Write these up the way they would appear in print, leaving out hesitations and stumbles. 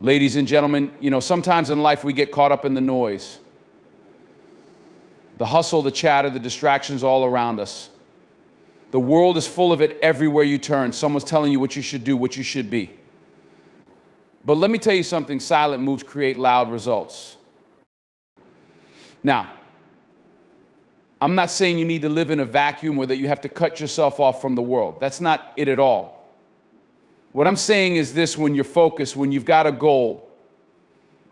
Ladies and gentlemen, sometimes in life we get caught up in the noise. The hustle, the chatter, the distractions all around us. The world is full of it everywhere you turn. Someone's telling you what you should do, what you should be. But let me tell you something, silent moves create loud results. Now, I'm not saying you need to live in a vacuum or that you have to cut yourself off from the world. That's not it at all. What I'm saying is this: when you're focused, when you've got a goal,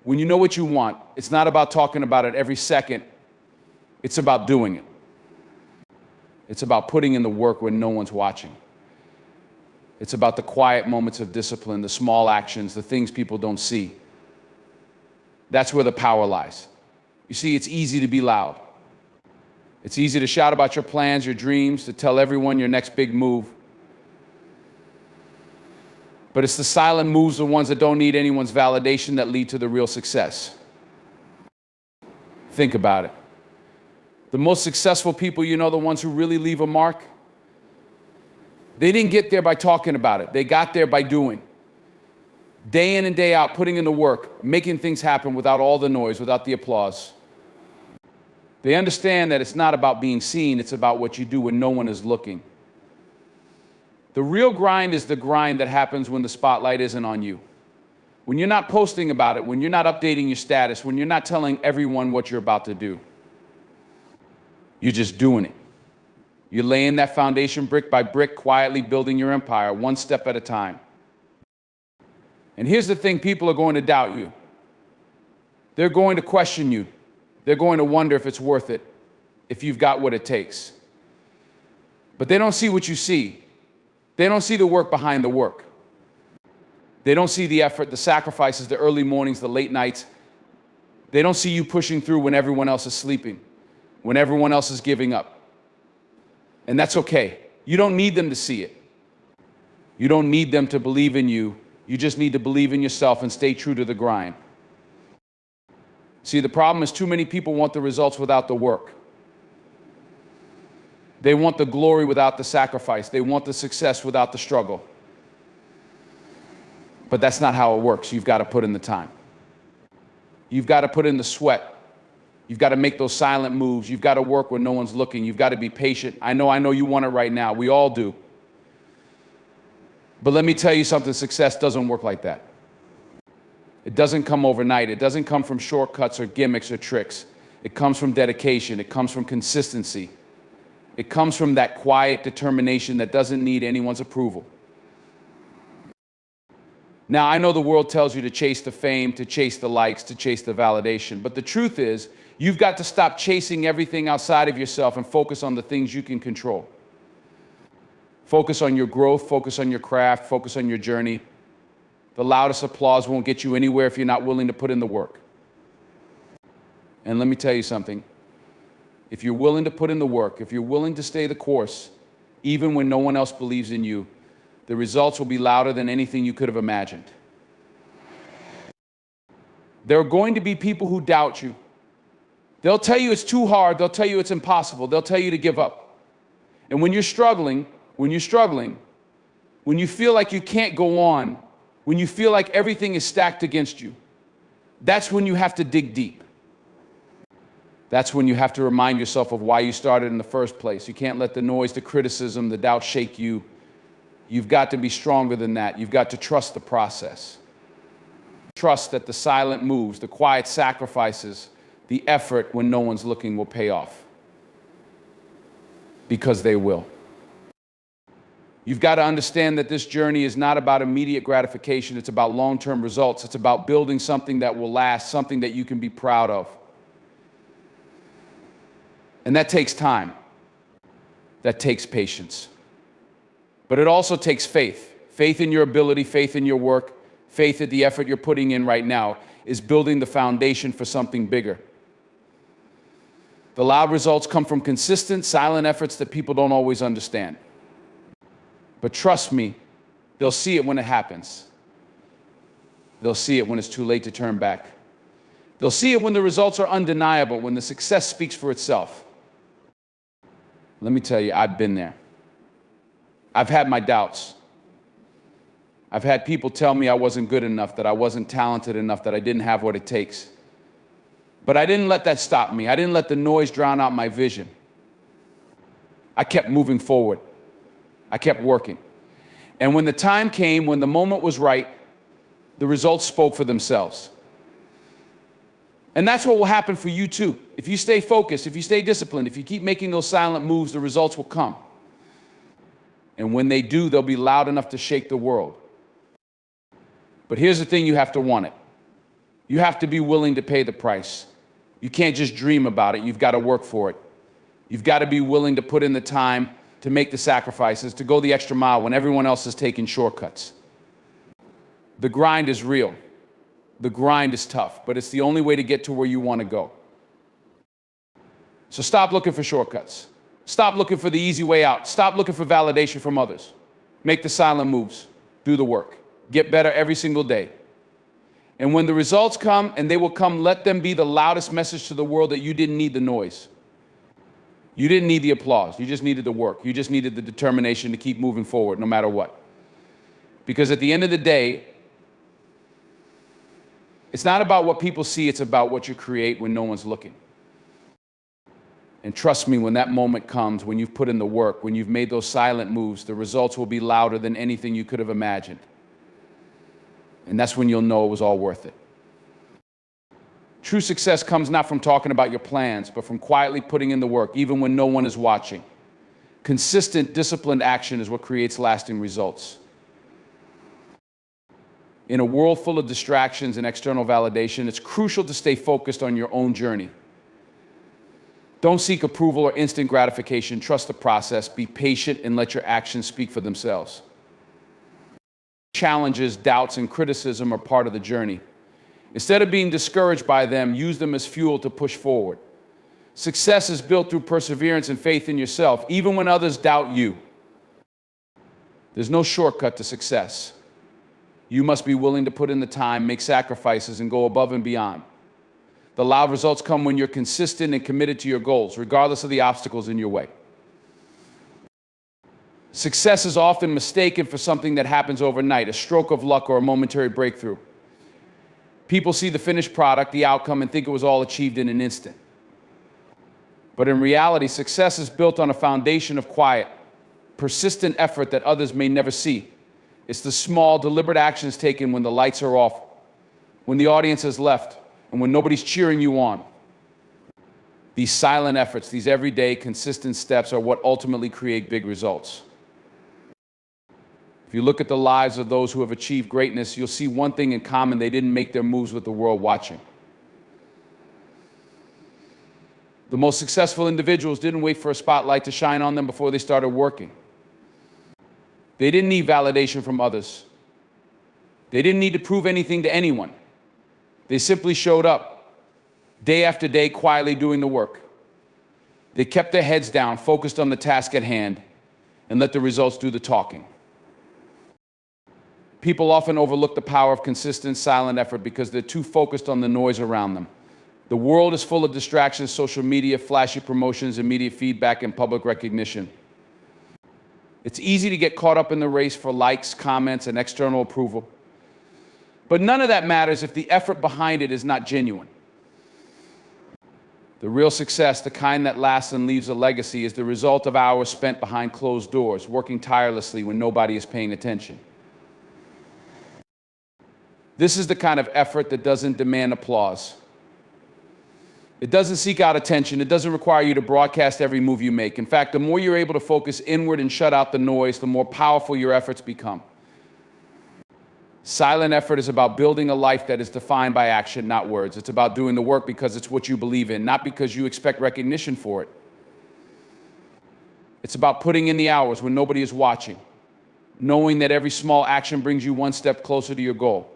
when you know what you want, it's not about talking about it every second. It's about doing it. It's about putting in the work when no one's watching. It's about the quiet moments of discipline, the small actions, the things people don't see. That's where the power lies. You see, it's easy to be loud. It's easy to shout about your plans, your dreams, to tell everyone your next big move. But it's the silent moves, the ones that don't need anyone's validation, that lead to the real success. Think about it. The most successful people, the ones who really leave a mark, they didn't get there by talking about it. They got there by doing. Day in and day out, putting in the work, making things happen without all the noise, without the applause. They understand that it's not about being seen, it's about what you do when no one is looking. The real grind is the grind that happens when the spotlight isn't on you. When you're not posting about it, when you're not updating your status, when you're not telling everyone what you're about to do. You're just doing it. You're laying that foundation brick by brick, quietly building your empire, one step at a time. And here's the thing: people are going to doubt you. They're going to question you. They're going to wonder if it's worth it, if you've got what it takes. But they don't see what you see. They don't see the work behind the work. They don't see the effort, the sacrifices, the early mornings, the late nights. They don't see you pushing through when everyone else is sleeping, when everyone else is giving up. And that's okay. You don't need them to see it. You don't need them to believe in you. You just need to believe in yourself and stay true to the grind. See, the problem is too many people want the results without the work. They want the glory without the sacrifice. They want the success without the struggle. But that's not how it works. You've got to put in the time. You've got to put in the sweat. You've got to make those silent moves. You've got to work when no one's looking. You've got to be patient. I know you want it right now. We all do. But let me tell you something, success doesn't work like that. It doesn't come overnight. It doesn't come from shortcuts or gimmicks or tricks. It comes from dedication. It comes from consistency. It comes from that quiet determination that doesn't need anyone's approval. Now, I know the world tells you to chase the fame, to chase the likes, to chase the validation. But the truth is, you've got to stop chasing everything outside of yourself and focus on the things you can control. Focus on your growth, focus on your craft, focus on your journey. The loudest applause won't get you anywhere if you're not willing to put in the work. And let me tell you something. If you're willing to put in the work, if you're willing to stay the course, even when no one else believes in you, the results will be louder than anything you could have imagined. There are going to be people who doubt you. They'll tell you it's too hard. They'll tell you it's impossible. They'll tell you to give up. And when you're struggling, when you feel like you can't go on, when you feel like everything is stacked against you, that's when you have to dig deep. That's when you have to remind yourself of why you started in the first place. You can't let the noise, the criticism, the doubt shake you. You've got to be stronger than that. You've got to trust the process. Trust that the silent moves, the quiet sacrifices, the effort when no one's looking will pay off. Because they will. You've got to understand that this journey is not about immediate gratification. It's about long-term results. It's about building something that will last, something that you can be proud of. And that takes time. That takes patience. But it also takes faith. Faith in your ability, faith in your work, faith that the effort you're putting in right now is building the foundation for something bigger. The loud results come from consistent, silent efforts that people don't always understand. But trust me, they'll see it when it happens. They'll see it when it's too late to turn back. They'll see it when the results are undeniable, when the success speaks for itself. Let me tell you, I've been there. I've had my doubts. I've had people tell me I wasn't good enough, that I wasn't talented enough, that I didn't have what it takes. But I didn't let that stop me. I didn't let the noise drown out my vision. I kept moving forward. I kept working. And when the time came, when the moment was right, the results spoke for themselves. And that's what will happen for you too. If you stay focused, if you stay disciplined, if you keep making those silent moves, the results will come. And when they do, they'll be loud enough to shake the world. But here's the thing, you have to want it. You have to be willing to pay the price. You can't just dream about it, you've got to work for it. You've got to be willing to put in the time, to make the sacrifices, to go the extra mile when everyone else is taking shortcuts. The grind is real. The grind is tough, but it's the only way to get to where you want to go. So stop looking for shortcuts. Stop looking for the easy way out. Stop looking for validation from others. Make the silent moves. Do the work. Get better every single day. And when the results come, and they will come, let them be the loudest message to the world that you didn't need the noise. You didn't need the applause. You just needed the work. You just needed the determination to keep moving forward no matter what. Because at the end of the day, it's not about what people see, it's about what you create when no one's looking. And trust me, when that moment comes, when you've put in the work, when you've made those silent moves, the results will be louder than anything you could have imagined. And that's when you'll know it was all worth it. True success comes not from talking about your plans, but from quietly putting in the work, even when no one is watching. Consistent, disciplined action is what creates lasting results. In a world full of distractions and external validation, it's crucial to stay focused on your own journey. Don't seek approval or instant gratification. Trust the process, be patient, and let your actions speak for themselves. Challenges, doubts, and criticism are part of the journey. Instead of being discouraged by them, use them as fuel to push forward. Success is built through perseverance and faith in yourself, even when others doubt you. There's no shortcut to success. You must be willing to put in the time, make sacrifices, and go above and beyond. The loud results come when you're consistent and committed to your goals, regardless of the obstacles in your way. Success is often mistaken for something that happens overnight, a stroke of luck or a momentary breakthrough. People see the finished product, the outcome, and think it was all achieved in an instant. But in reality, success is built on a foundation of quiet, persistent effort that others may never see. It's the small, deliberate actions taken when the lights are off, when the audience has left, and when nobody's cheering you on. These silent efforts, these everyday, consistent steps are what ultimately create big results. If you look at the lives of those who have achieved greatness, you'll see one thing in common: they didn't make their moves with the world watching. The most successful individuals didn't wait for a spotlight to shine on them before they started working. They didn't need validation from others. They didn't need to prove anything to anyone. They simply showed up, day after day, quietly doing the work. They kept their heads down, focused on the task at hand, and let the results do the talking. People often overlook the power of consistent, silent effort because they're too focused on the noise around them. The world is full of distractions: social media, flashy promotions, immediate feedback, and public recognition. It's easy to get caught up in the race for likes, comments, and external approval. But none of that matters if the effort behind it is not genuine. The real success, the kind that lasts and leaves a legacy, is the result of hours spent behind closed doors, working tirelessly when nobody is paying attention. This is the kind of effort that doesn't demand applause. It doesn't seek out attention. It doesn't require you to broadcast every move you make. In fact, the more you're able to focus inward and shut out the noise, the more powerful your efforts become. Silent effort is about building a life that is defined by action, not words. It's about doing the work because it's what you believe in, not because you expect recognition for it. It's about putting in the hours when nobody is watching, knowing that every small action brings you one step closer to your goal.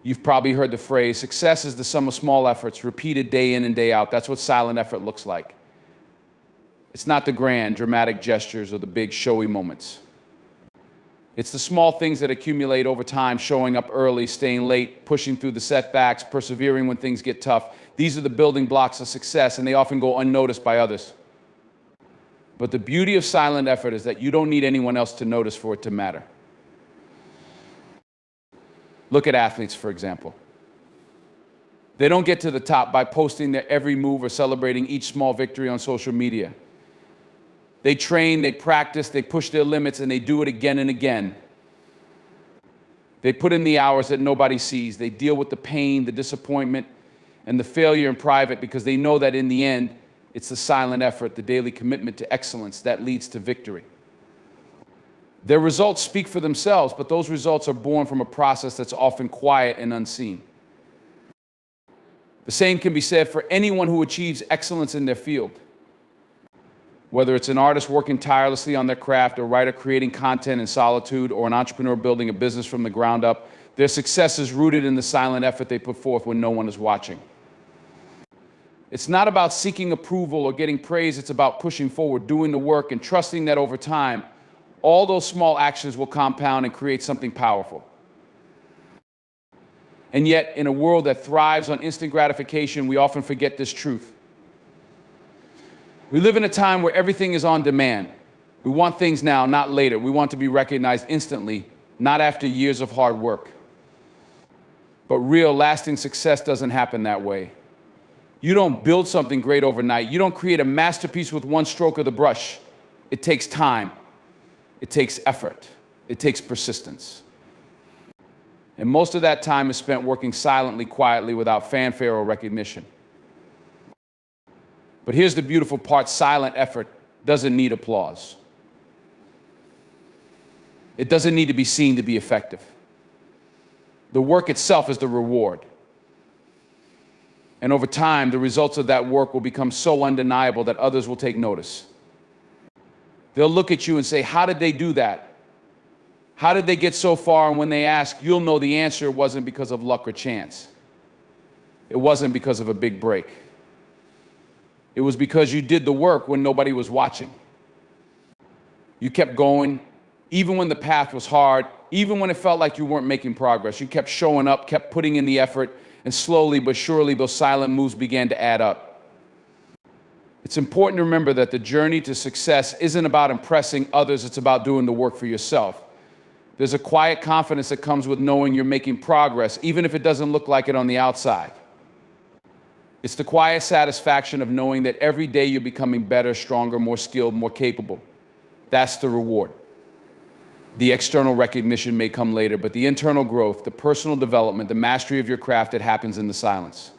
You've probably heard the phrase, success is the sum of small efforts, repeated day in and day out. That's what silent effort looks like. It's not the grand, dramatic gestures or the big, showy moments. It's the small things that accumulate over time: showing up early, staying late, pushing through the setbacks, persevering when things get tough. These are the building blocks of success, and they often go unnoticed by others. But the beauty of silent effort is that you don't need anyone else to notice for it to matter. Look at athletes, for example. They don't get to the top by posting their every move or celebrating each small victory on social media. They train, they practice, they push their limits, and they do it again and again. They put in the hours that nobody sees. They deal with the pain, the disappointment, and the failure in private because they know that in the end, it's the silent effort, the daily commitment to excellence that leads to victory. Their results speak for themselves, but those results are born from a process that's often quiet and unseen. The same can be said for anyone who achieves excellence in their field. Whether it's an artist working tirelessly on their craft, a writer creating content in solitude, or an entrepreneur building a business from the ground up, their success is rooted in the silent effort they put forth when no one is watching. It's not about seeking approval or getting praise, it's about pushing forward, doing the work, and trusting that over time, all those small actions will compound and create something powerful. And yet, in a world that thrives on instant gratification, we often forget this truth. We live in a time where everything is on demand. We want things now, not later. We want to be recognized instantly, not after years of hard work. But real, lasting success doesn't happen that way. You don't build something great overnight. You don't create a masterpiece with one stroke of the brush. It takes time. It takes effort. It takes persistence. And most of that time is spent working silently, quietly, without fanfare or recognition. But here's the beautiful part: silent effort doesn't need applause. It doesn't need to be seen to be effective. The work itself is the reward. And over time, the results of that work will become so undeniable that others will take notice. They'll look at you and say, how did they do that? How did they get so far? And when they ask, you'll know the answer wasn't because of luck or chance. It wasn't because of a big break. It was because you did the work when nobody was watching. You kept going, even when the path was hard, even when it felt like you weren't making progress. You kept showing up, kept putting in the effort, and slowly but surely those silent moves began to add up. It's important to remember that the journey to success isn't about impressing others, it's about doing the work for yourself. There's a quiet confidence that comes with knowing you're making progress, even if it doesn't look like it on the outside. It's the quiet satisfaction of knowing that every day you're becoming better, stronger, more skilled, more capable. That's the reward. The external recognition may come later, but the internal growth, the personal development, the mastery of your craft, it happens in the silence.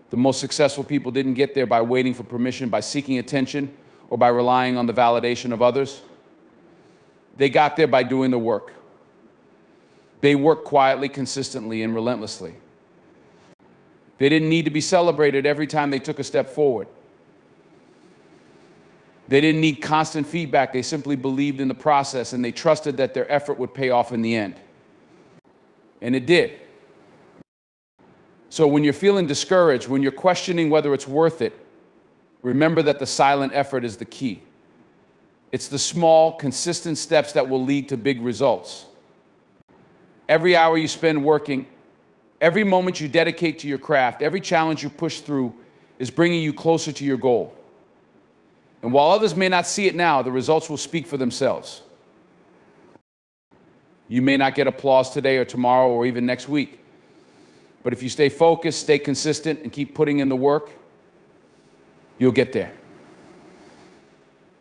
The most successful people didn't get there by waiting for permission, by seeking attention, or by relying on the validation of others. They got there by doing the work. They worked quietly, consistently, and relentlessly. They didn't need to be celebrated every time they took a step forward. They didn't need constant feedback. They simply believed in the process, and they trusted that their effort would pay off in the end. And it did. So when you're feeling discouraged, when you're questioning whether it's worth it, remember that the silent effort is the key. It's the small, consistent steps that will lead to big results. Every hour you spend working, every moment you dedicate to your craft, every challenge you push through is bringing you closer to your goal. And while others may not see it now, the results will speak for themselves. You may not get applause today or tomorrow or even next week, but if you stay focused, stay consistent, and keep putting in the work, you'll get there.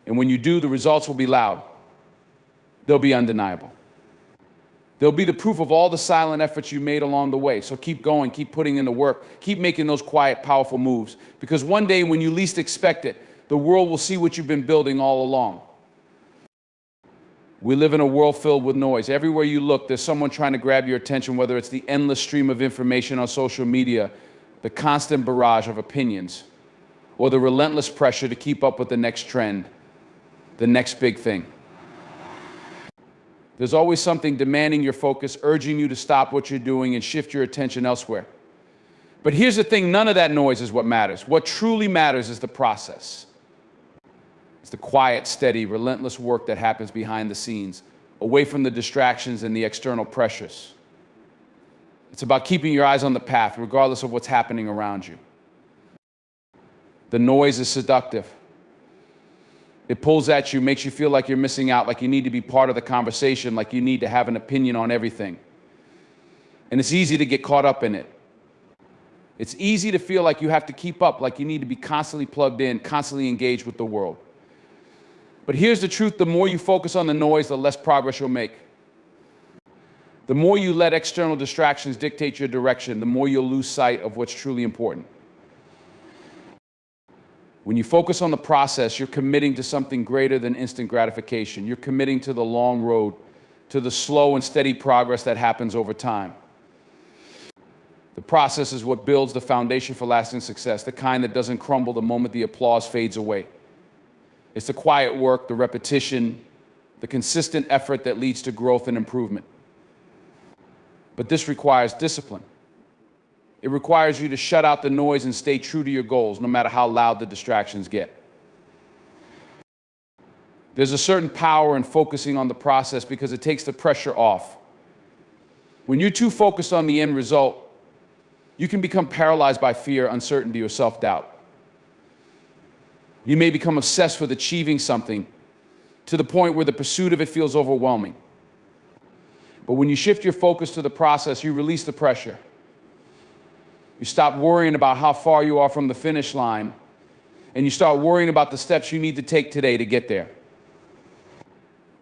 And when you do, the results will be loud. They'll be undeniable. They'll be the proof of all the silent efforts you made along the way. So keep going, keep putting in the work, keep making those quiet, powerful moves. Because one day when you least expect it, the world will see what you've been building all along. We live in a world filled with noise. Everywhere you look, there's someone trying to grab your attention, whether it's the endless stream of information on social media, the constant barrage of opinions, or the relentless pressure to keep up with the next trend, the next big thing. There's always something demanding your focus, urging you to stop what you're doing and shift your attention elsewhere. But here's the thing, none of that noise is what matters. What truly matters is the process. It's the quiet, steady, relentless work that happens behind the scenes, away from the distractions and the external pressures. It's about keeping your eyes on the path, regardless of what's happening around you. The noise is seductive. It pulls at you, makes you feel like you're missing out, like you need to be part of the conversation, like you need to have an opinion on everything. And it's easy to get caught up in it. It's easy to feel like you have to keep up, like you need to be constantly plugged in, constantly engaged with the world. But here's the truth: the more you focus on the noise, the less progress you'll make. The more you let external distractions dictate your direction, the more you'll lose sight of what's truly important. When you focus on the process, you're committing to something greater than instant gratification. You're committing to the long road, to the slow and steady progress that happens over time. The process is what builds the foundation for lasting success, the kind that doesn't crumble the moment the applause fades away. It's the quiet work, the repetition, the consistent effort that leads to growth and improvement. But this requires discipline. It requires you to shut out the noise and stay true to your goals, no matter how loud the distractions get. There's a certain power in focusing on the process because it takes the pressure off. When you're too focused on the end result, you can become paralyzed by fear, uncertainty, or self-doubt. You may become obsessed with achieving something to the point where the pursuit of it feels overwhelming. But when you shift your focus to the process, you release the pressure. You stop worrying about how far you are from the finish line, and you start worrying about the steps you need to take today to get there.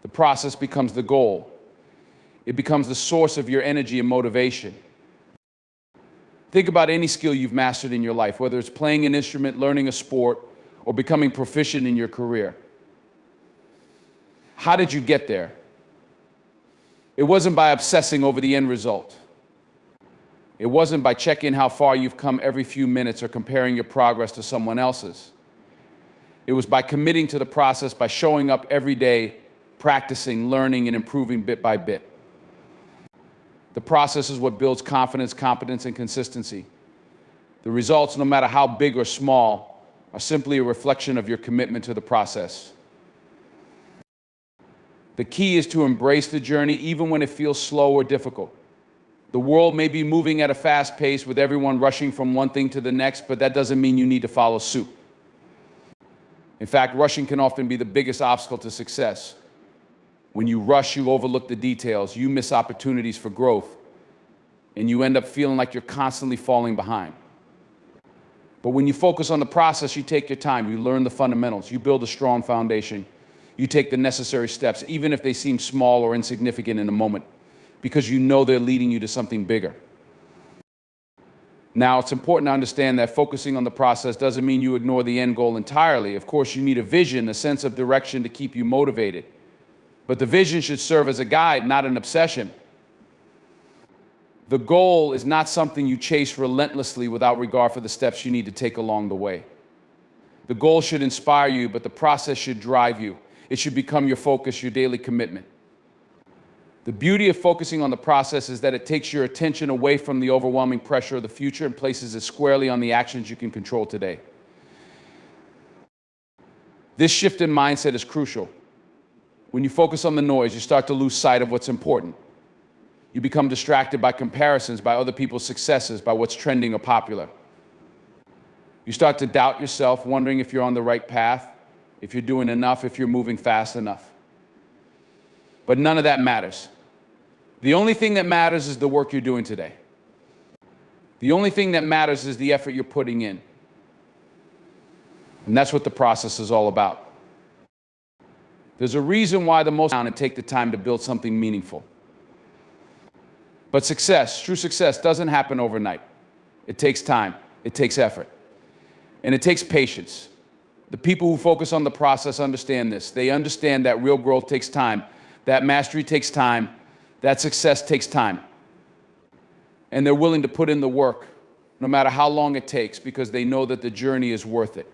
The process becomes the goal. It becomes the source of your energy and motivation. Think about any skill you've mastered in your life, whether it's playing an instrument, learning a sport, or becoming proficient in your career. How did you get there? It wasn't by obsessing over the end result. It wasn't by checking how far you've come every few minutes or comparing your progress to someone else's. It was by committing to the process, by showing up every day, practicing, learning, and improving bit by bit. The process is what builds confidence, competence, and consistency. The results, no matter how big or small, are simply a reflection of your commitment to the process. The key is to embrace the journey even when it feels slow or difficult. The world may be moving at a fast pace with everyone rushing from one thing to the next, but that doesn't mean you need to follow suit. In fact, rushing can often be the biggest obstacle to success. When you rush, you overlook the details, you miss opportunities for growth, and you end up feeling like you're constantly falling behind. But when you focus on the process, you take your time, you learn the fundamentals, you build a strong foundation, you take the necessary steps, even if they seem small or insignificant in the moment, because you know they're leading you to something bigger. Now, it's important to understand that focusing on the process doesn't mean you ignore the end goal entirely. Of course, you need a vision, a sense of direction to keep you motivated. But the vision should serve as a guide, not an obsession. The goal is not something you chase relentlessly without regard for the steps you need to take along the way. The goal should inspire you, but the process should drive you. It should become your focus, your daily commitment. The beauty of focusing on the process is that it takes your attention away from the overwhelming pressure of the future and places it squarely on the actions you can control today. This shift in mindset is crucial. When you focus on the noise, you start to lose sight of what's important. You become distracted by comparisons, by other people's successes, by what's trending or popular. You start to doubt yourself, wondering if you're on the right path, if you're doing enough, if you're moving fast enough. But none of that matters. The only thing that matters is the work you're doing today. The only thing that matters is the effort you're putting in. And that's what the process is all about. There's a reason why the most and take the time to build something meaningful. But success, true success, doesn't happen overnight. It takes time. It takes effort. And it takes patience. The people who focus on the process understand this. They understand that real growth takes time, that mastery takes time, that success takes time. And they're willing to put in the work, no matter how long it takes, because they know that the journey is worth it.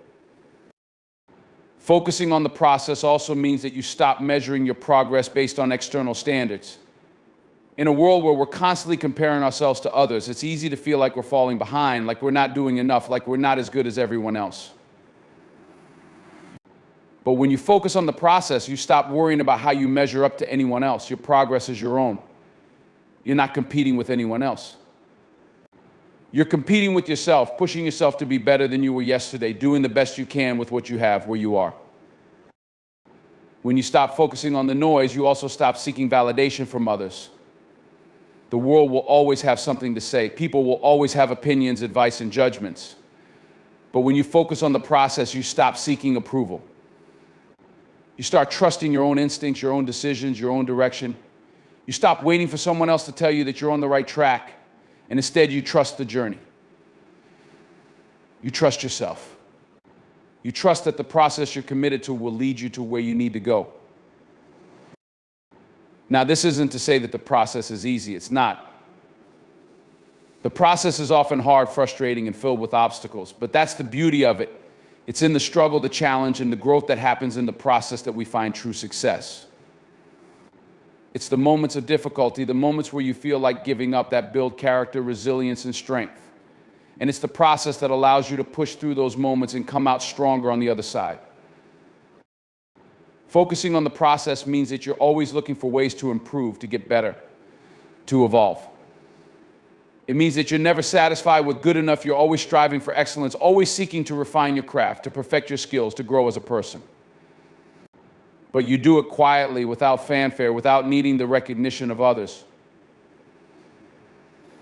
Focusing on the process also means that you stop measuring your progress based on external standards. In a world where we're constantly comparing ourselves to others, it's easy to feel like we're falling behind, like we're not doing enough, like we're not as good as everyone else. But when you focus on the process, you stop worrying about how you measure up to anyone else. Your progress is your own. You're not competing with anyone else. You're competing with yourself, pushing yourself to be better than you were yesterday, doing the best you can with what you have where you are. When you stop focusing on the noise, you also stop seeking validation from others. The world will always have something to say. People will always have opinions, advice, and judgments. But when you focus on the process, you stop seeking approval. You start trusting your own instincts, your own decisions, your own direction. You stop waiting for someone else to tell you that you're on the right track, and instead you trust the journey. You trust yourself. You trust that the process you're committed to will lead you to where you need to go. Now, this isn't to say that the process is easy. It's not. The process is often hard, frustrating, and filled with obstacles, but that's the beauty of it. It's in the struggle, the challenge, and the growth that happens in the process that we find true success. It's the moments of difficulty, the moments where you feel like giving up, that build character, resilience, and strength. And it's the process that allows you to push through those moments and come out stronger on the other side. Focusing on the process means that you're always looking for ways to improve, to get better, to evolve. It means that you're never satisfied with good enough. You're always striving for excellence, always seeking to refine your craft, to perfect your skills, to grow as a person. But you do it quietly, without fanfare, without needing the recognition of others.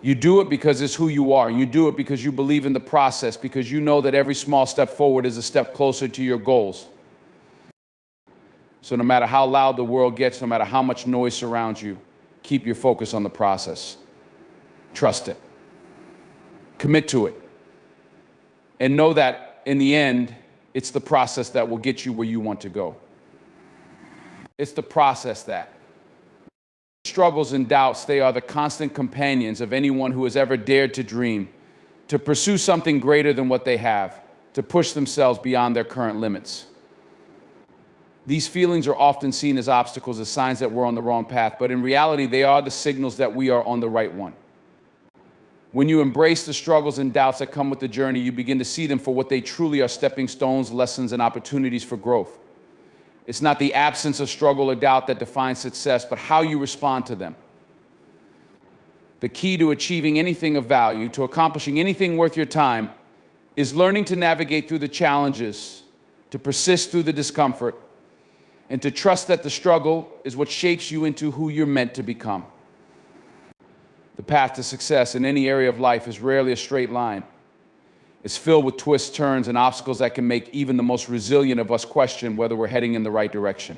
You do it because it's who you are. You do it because you believe in the process, because you know that every small step forward is a step closer to your goals. So no matter how loud the world gets, no matter how much noise surrounds you, keep your focus on the process. Trust it. Commit to it. And know that in the end, it's the process that will get you where you want to go. It's the process that. Struggles and doubts, they are the constant companions of anyone who has ever dared to dream, to pursue something greater than what they have, to push themselves beyond their current limits. These feelings are often seen as obstacles, as signs that we're on the wrong path, but in reality, they are the signals that we are on the right one. When you embrace the struggles and doubts that come with the journey, you begin to see them for what they truly are: stepping stones, lessons, and opportunities for growth. It's not the absence of struggle or doubt that defines success, but how you respond to them. The key to achieving anything of value, to accomplishing anything worth your time, is learning to navigate through the challenges, to persist through the discomfort, and to trust that the struggle is what shapes you into who you're meant to become. The path to success in any area of life is rarely a straight line. It's filled with twists, turns, and obstacles that can make even the most resilient of us question whether we're heading in the right direction.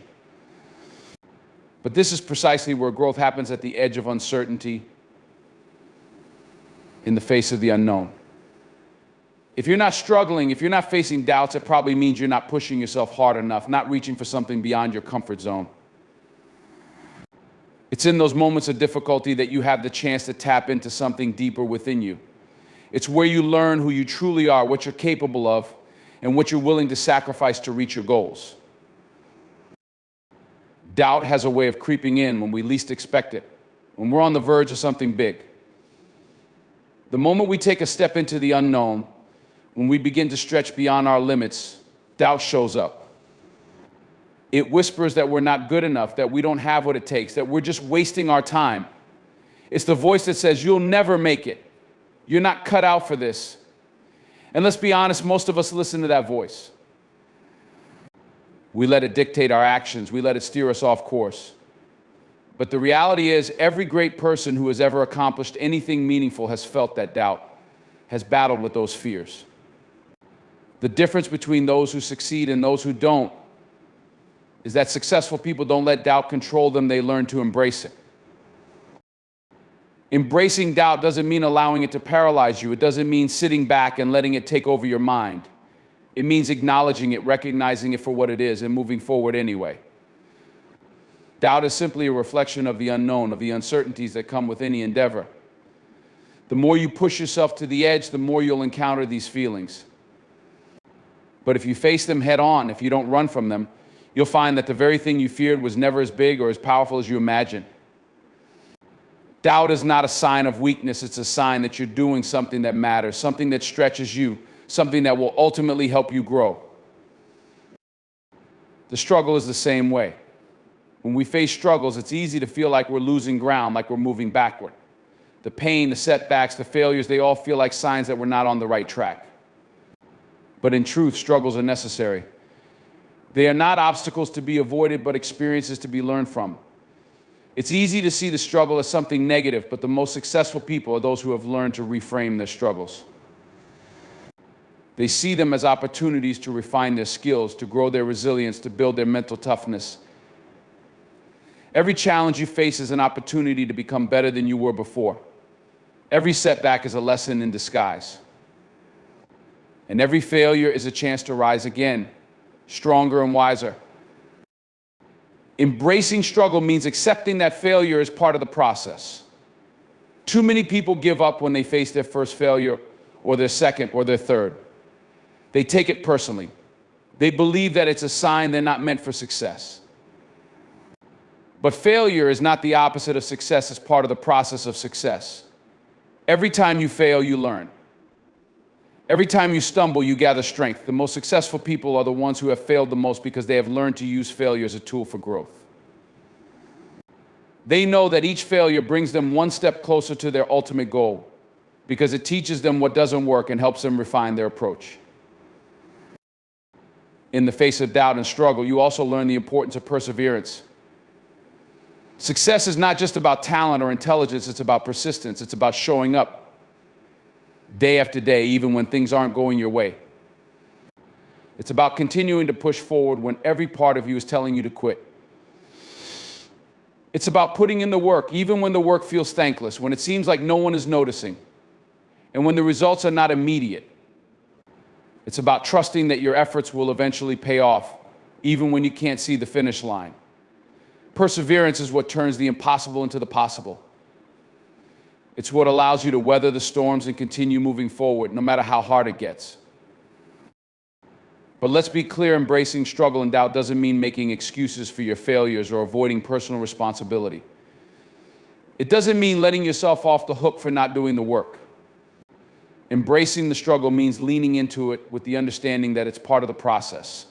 But this is precisely where growth happens, at the edge of uncertainty, in the face of the unknown. If you're not struggling, if you're not facing doubts, it probably means you're not pushing yourself hard enough, not reaching for something beyond your comfort zone. It's in those moments of difficulty that you have the chance to tap into something deeper within you. It's where you learn who you truly are, what you're capable of, and what you're willing to sacrifice to reach your goals. Doubt has a way of creeping in when we least expect it, when we're on the verge of something big. The moment we take a step into the unknown, when we begin to stretch beyond our limits, doubt shows up. It whispers that we're not good enough, that we don't have what it takes, that we're just wasting our time. It's the voice that says, you'll never make it. You're not cut out for this. And let's be honest, most of us listen to that voice. We let it dictate our actions. We let it steer us off course. But the reality is, every great person who has ever accomplished anything meaningful has felt that doubt, has battled with those fears. The difference between those who succeed and those who don't is that successful people don't let doubt control them, they learn to embrace it. Embracing doubt doesn't mean allowing it to paralyze you. It doesn't mean sitting back and letting it take over your mind. It means acknowledging it, recognizing it for what it is, and moving forward anyway. Doubt is simply a reflection of the unknown, of the uncertainties that come with any endeavor. The more you push yourself to the edge, the more you'll encounter these feelings. But if you face them head on, if you don't run from them, you'll find that the very thing you feared was never as big or as powerful as you imagined. Doubt is not a sign of weakness. It's a sign that you're doing something that matters, something that stretches you, something that will ultimately help you grow. The struggle is the same way. When we face struggles, it's easy to feel like we're losing ground, like we're moving backward. The pain, the setbacks, the failures, they all feel like signs that we're not on the right track. But in truth, struggles are necessary. They are not obstacles to be avoided, but experiences to be learned from. It's easy to see the struggle as something negative, but the most successful people are those who have learned to reframe their struggles. They see them as opportunities to refine their skills, to grow their resilience, to build their mental toughness. Every challenge you face is an opportunity to become better than you were before. Every setback is a lesson in disguise. And every failure is a chance to rise again, stronger and wiser. Embracing struggle means accepting that failure is part of the process. Too many people give up when they face their first failure, or their second, or their third. They take it personally. They believe that it's a sign they're not meant for success. But failure is not the opposite of success, it's part of the process of success. Every time you fail, you learn. Every time you stumble, you gather strength. The most successful people are the ones who have failed the most because they have learned to use failure as a tool for growth. They know that each failure brings them one step closer to their ultimate goal because it teaches them what doesn't work and helps them refine their approach. In the face of doubt and struggle, you also learn the importance of perseverance. Success is not just about talent or intelligence, it's about persistence. It's about showing up day after day, even when things aren't going your way. It's about continuing to push forward when every part of you is telling you to quit. It's about putting in the work, even when the work feels thankless, when it seems like no one is noticing, and when the results are not immediate. It's about trusting that your efforts will eventually pay off, even when you can't see the finish line. Perseverance is what turns the impossible into the possible. It's what allows you to weather the storms and continue moving forward, no matter how hard it gets. But let's be clear, embracing struggle and doubt doesn't mean making excuses for your failures or avoiding personal responsibility. It doesn't mean letting yourself off the hook for not doing the work. Embracing the struggle means leaning into it with the understanding that it's part of the process.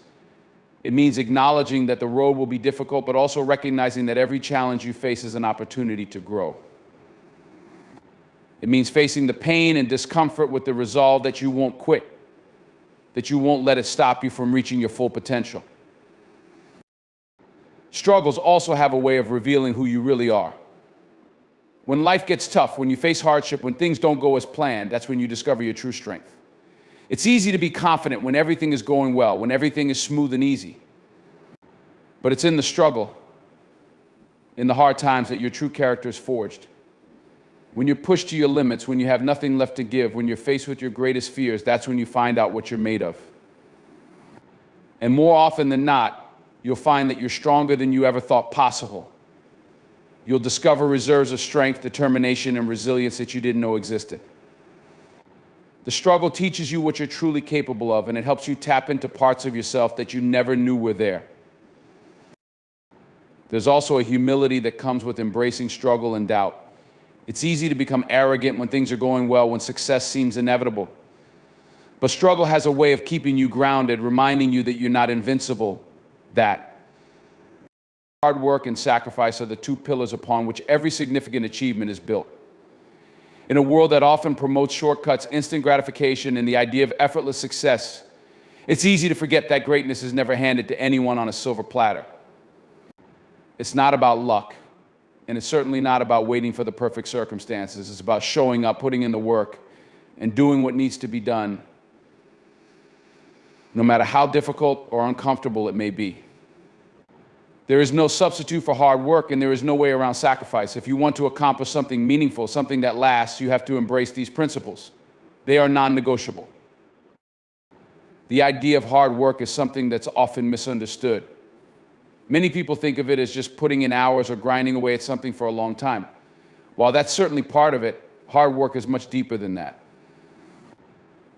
It means acknowledging that the road will be difficult, but also recognizing that every challenge you face is an opportunity to grow. It means facing the pain and discomfort with the resolve that you won't quit, that you won't let it stop you from reaching your full potential. Struggles also have a way of revealing who you really are. When life gets tough, when you face hardship, when things don't go as planned, that's when you discover your true strength. It's easy to be confident when everything is going well, when everything is smooth and easy. But it's in the struggle, in the hard times, that your true character is forged. When you're pushed to your limits, when you have nothing left to give, when you're faced with your greatest fears, that's when you find out what you're made of. And more often than not, you'll find that you're stronger than you ever thought possible. You'll discover reserves of strength, determination, and resilience that you didn't know existed. The struggle teaches you what you're truly capable of, and it helps you tap into parts of yourself that you never knew were there. There's also a humility that comes with embracing struggle and doubt. It's easy to become arrogant when things are going well, when success seems inevitable. But struggle has a way of keeping you grounded, reminding you that you're not invincible, that hard work and sacrifice are the two pillars upon which every significant achievement is built. In a world that often promotes shortcuts, instant gratification, and the idea of effortless success, it's easy to forget that greatness is never handed to anyone on a silver platter. It's not about luck, and it's certainly not about waiting for the perfect circumstances. It's about showing up, putting in the work, and doing what needs to be done, no matter how difficult or uncomfortable it may be. There is no substitute for hard work, and there is no way around sacrifice. If you want to accomplish something meaningful, something that lasts, you have to embrace these principles. They are non-negotiable. The idea of hard work is something that's often misunderstood. Many people think of it as just putting in hours or grinding away at something for a long time. While that's certainly part of it, hard work is much deeper than that.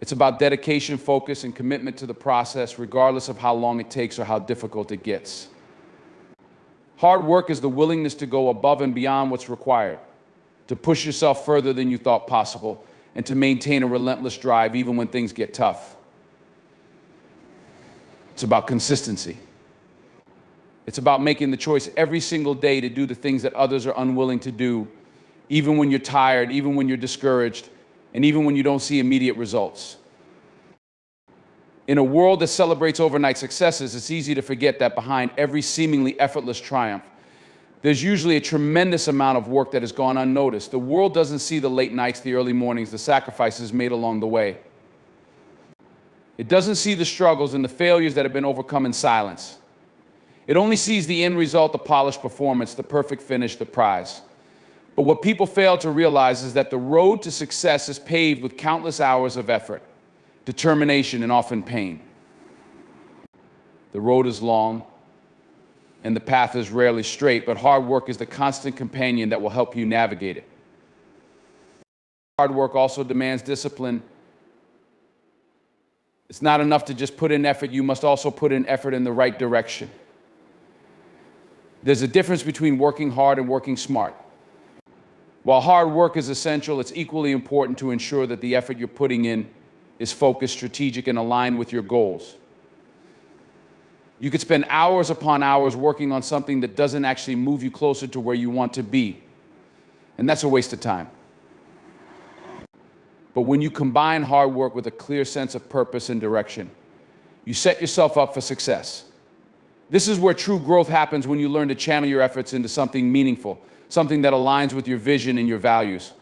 It's about dedication, focus, and commitment to the process, regardless of how long it takes or how difficult it gets. Hard work is the willingness to go above and beyond what's required, to push yourself further than you thought possible, and to maintain a relentless drive even when things get tough. It's about consistency. It's about making the choice every single day to do the things that others are unwilling to do, even when you're tired, even when you're discouraged, and even when you don't see immediate results. In a world that celebrates overnight successes, it's easy to forget that behind every seemingly effortless triumph, there's usually a tremendous amount of work that has gone unnoticed. The world doesn't see the late nights, the early mornings, the sacrifices made along the way. It doesn't see the struggles and the failures that have been overcome in silence. It only sees the end result, the polished performance, the perfect finish, the prize. But what people fail to realize is that the road to success is paved with countless hours of effort, determination, and often pain. The road is long, and the path is rarely straight, but hard work is the constant companion that will help you navigate it. Hard work also demands discipline. It's not enough to just put in effort, you must also put in effort in the right direction. There's a difference between working hard and working smart. While hard work is essential, it's equally important to ensure that the effort you're putting in is focused, strategic, and aligned with your goals. You could spend hours upon hours working on something that doesn't actually move you closer to where you want to be, and that's a waste of time. But when you combine hard work with a clear sense of purpose and direction, you set yourself up for success. This is where true growth happens, when you learn to channel your efforts into something meaningful, something that aligns with your vision and your values.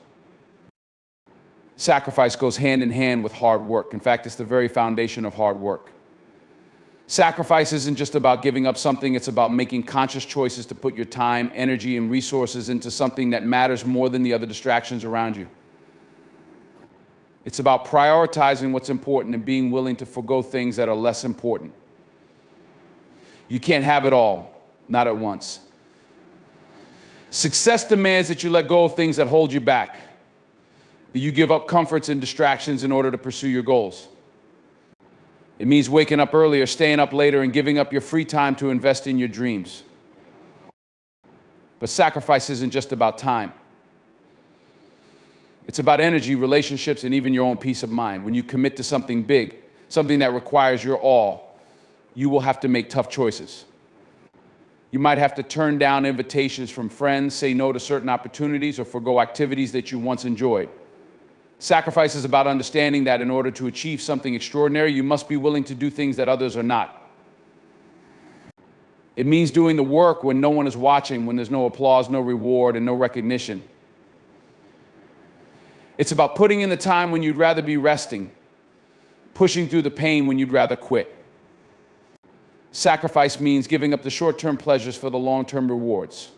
Sacrifice goes hand in hand with hard work. In fact, it's the very foundation of hard work. Sacrifice isn't just about giving up something, it's about making conscious choices to put your time, energy, and resources into something that matters more than the other distractions around you. It's about prioritizing what's important and being willing to forgo things that are less important. You can't have it all, not at once. Success demands that you let go of things that hold you back, that you give up comforts and distractions in order to pursue your goals. It means waking up earlier, staying up later, and giving up your free time to invest in your dreams. But sacrifice isn't just about time. It's about energy, relationships, and even your own peace of mind. When you commit to something big, something that requires your all, you will have to make tough choices. You might have to turn down invitations from friends, say no to certain opportunities, or forgo activities that you once enjoyed. Sacrifice is about understanding that in order to achieve something extraordinary, you must be willing to do things that others are not. It means doing the work when no one is watching, when there's no applause, no reward, and no recognition. It's about putting in the time when you'd rather be resting, pushing through the pain when you'd rather quit. Sacrifice means giving up the short-term pleasures for the long-term rewards.